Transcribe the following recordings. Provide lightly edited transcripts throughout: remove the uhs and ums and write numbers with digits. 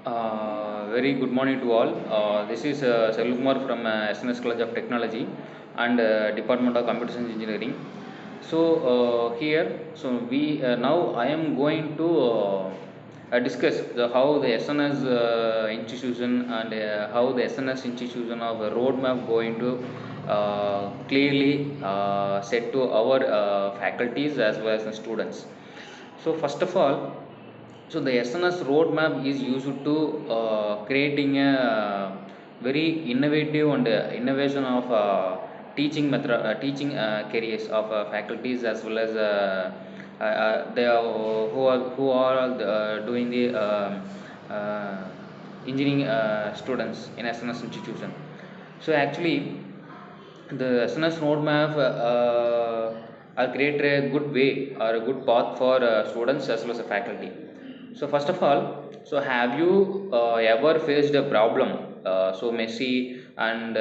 Very good morning to all. This is Selkumar from SNS College of Technology and Department of Computer Science Engineering. So we now I am going to discuss how the SNS institution and how the SNS institution of a roadmap going to clearly set to our faculties as well as the students. So first of all, so the SNS roadmap is used to creating a very innovative and innovation of teaching method, teaching careers of faculties as well as they are, who are doing the engineering students in SNS institution. So actually, the SNS roadmap are create a good way or a good path for students as well as the faculty. So first of all, so have you ever faced a problem so messy and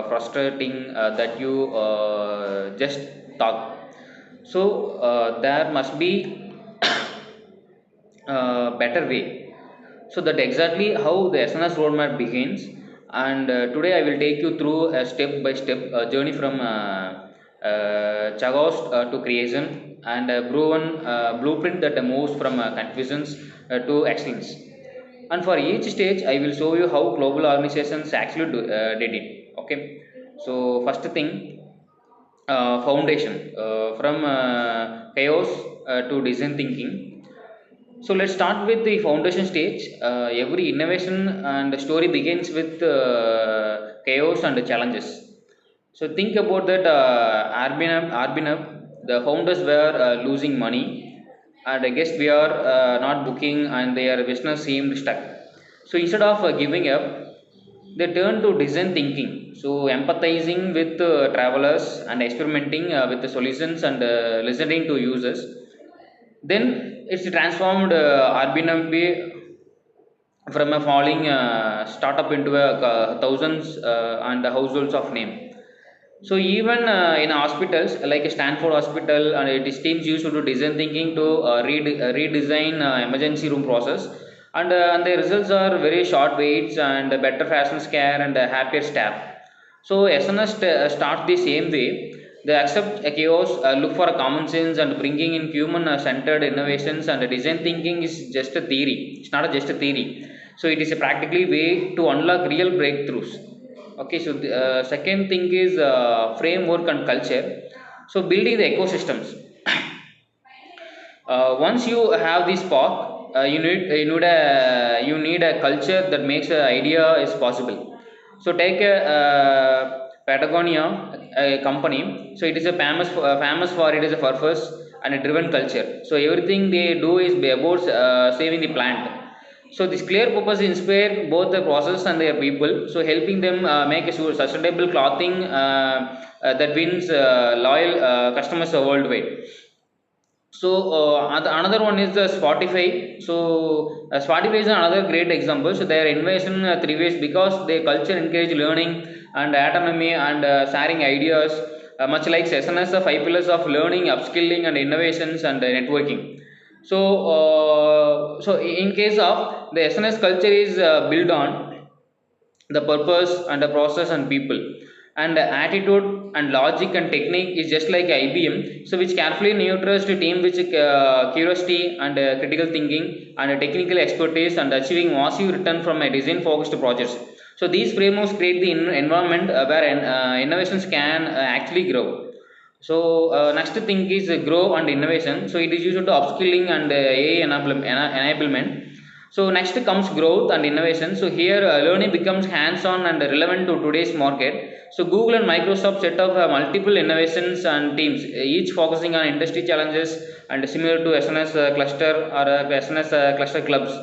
frustrating that you just talk? So there must be better way. So that exactly how the SNS roadmap begins, and today I will take you through a step-by-step journey from chaos to creation and a proven blueprint that moves from confusions to excellence. And for each stage, I will show you how global organizations actually did it. Okay. So first thing, foundation from chaos to design thinking. So let's start with the foundation stage. Every innovation and story begins with chaos and challenges. So think about that Airbnb, the founders were losing money, and I guess we are not booking, and their business seemed stuck. So instead of giving up, they turned to design thinking. So empathizing with travelers and experimenting with the solutions and listening to users. Then it's transformed Airbnb from a falling startup into a thousands and households of name. So even in hospitals like Stanford Hospital, and its teams used to do design thinking to redesign emergency room process, and the results are very short waits and better fashion care and happier staff. So SNS starts the same way. They accept a chaos, look for a common sense, and bringing in human-centered innovations. And design thinking is just a theory. It's not just a theory. So it is a practically way to unlock real breakthroughs. Okay, so the second thing is framework and culture. So building the ecosystems. Once you have this spark, you need a culture that makes an idea is possible. So take a Patagonia, a company. So it is a famous for it is a purpose and a driven culture. So everything they do is about saving the plant. So this clear purpose inspire both the process and their people. So helping them make a sustainable clothing that wins loyal customers worldwide. So another one is the Spotify. So Spotify is another great example. So their innovation three ways because their culture encourage learning and autonomy and sharing ideas, much like SNS, the five pillars of learning, upskilling, and innovations and networking. So in case of the SNS culture is built on the purpose and the process and people, and the attitude and logic and technique is just like IBM, so which carefully nurtures the team with curiosity and critical thinking and technical expertise and achieving massive return from a design focused projects. So these frameworks create the environment where innovations can actually grow. So next thing is grow and innovation. So it is used to upskilling and AI enablement. So next comes growth and innovation. So here learning becomes hands-on and relevant to today's market. So Google and Microsoft set up multiple innovations and teams, each focusing on industry challenges and similar to SNS cluster or SNS cluster clubs.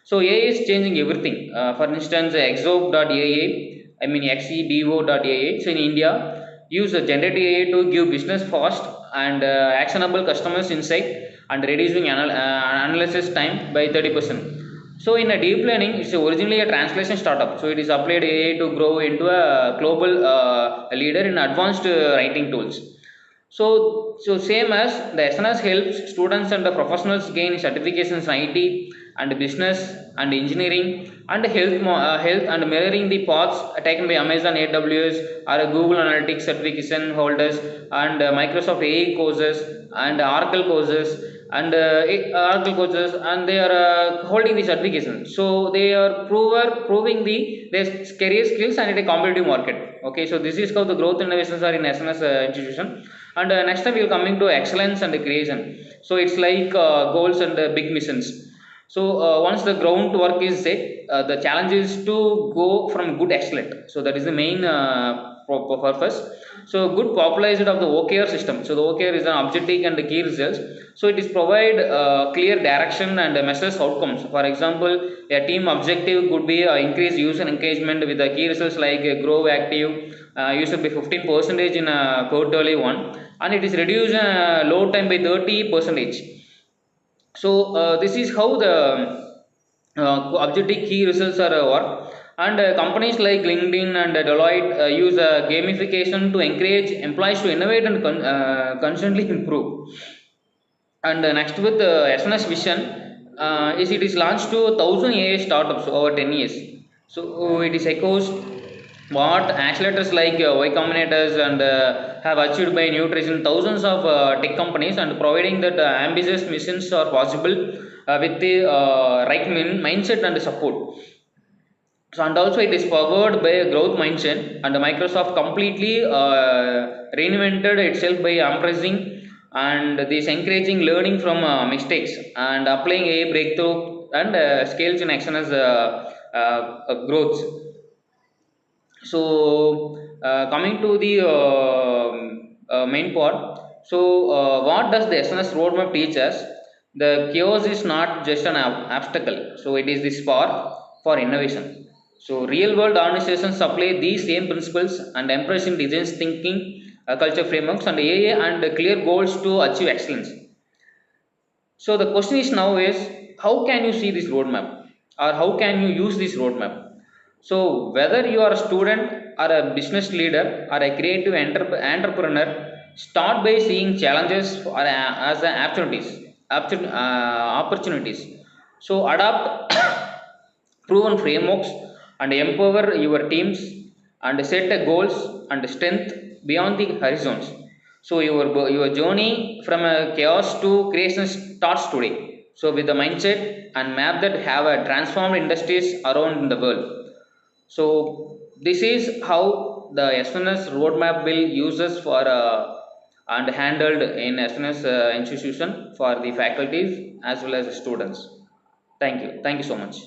So AI is changing everything. For instance, Exo.ai, I mean Xebo.ai. So in India, use generative AI to give business fast and actionable customers insight and reducing analysis time by 30%. So in a deep learning, it's originally a translation startup. So it is applied AI to grow into a global leader in advanced writing tools. So same as the SNS helps students and the professionals gain certifications in IT and business and engineering and health and mirroring the paths taken by Amazon AWS or Google Analytics certification holders and Microsoft AI courses and Oracle courses and Oracle courses, and they are holding the certification. So they are proving their career skills and in a competitive market. Okay, so this is how the growth innovations are in SNS institution. And next time we will coming to excellence and creation. So it's like goals and big missions. So once the groundwork is set, the challenge is to go from good excellent. So that is the main purpose. So good popularized of the OKR system. So the OKR is an objective and the key results. So it is provide clear direction and measures outcomes. For example, a team objective could be increase user engagement with the key results like grow active user by 15% in quarterly one, and it is reduce load time by 30 percentage. So this is how the objective key results are work. And companies like LinkedIn and Deloitte use gamification to encourage employees to innovate and constantly improve. And next with SNS Vision, is it is launched to 1,000 AI startups over 10 years. So it is echoes what accelerators like Y Combinators and have achieved by nutrition thousands of tech companies, and providing that ambitious missions are possible with the right mindset and support. So, and also it is powered by a growth mindset, and Microsoft completely reinvented itself by embracing and this encouraging learning from mistakes and applying a breakthrough and scales in action as growth. So coming to the main part. So what does the SNS roadmap teach us? The chaos is not just an obstacle, so it is the spark for innovation. So real world organizations apply these same principles and embracing design thinking, culture frameworks and AI and clear goals to achieve excellence. So the question is now is, how can you see this roadmap or how can you use this roadmap? So whether you are a student or a business leader or a creative entrepreneur, start by seeing challenges as opportunities. So adapt proven frameworks and empower your teams and set a goals and strength beyond the horizons. So your journey from a chaos to creation starts today. So with the mindset and map that have a transformed industries around the world. So this is how the SNS roadmap will uses for and handled in SNS institution for the faculties as well as the students. Thank you so much.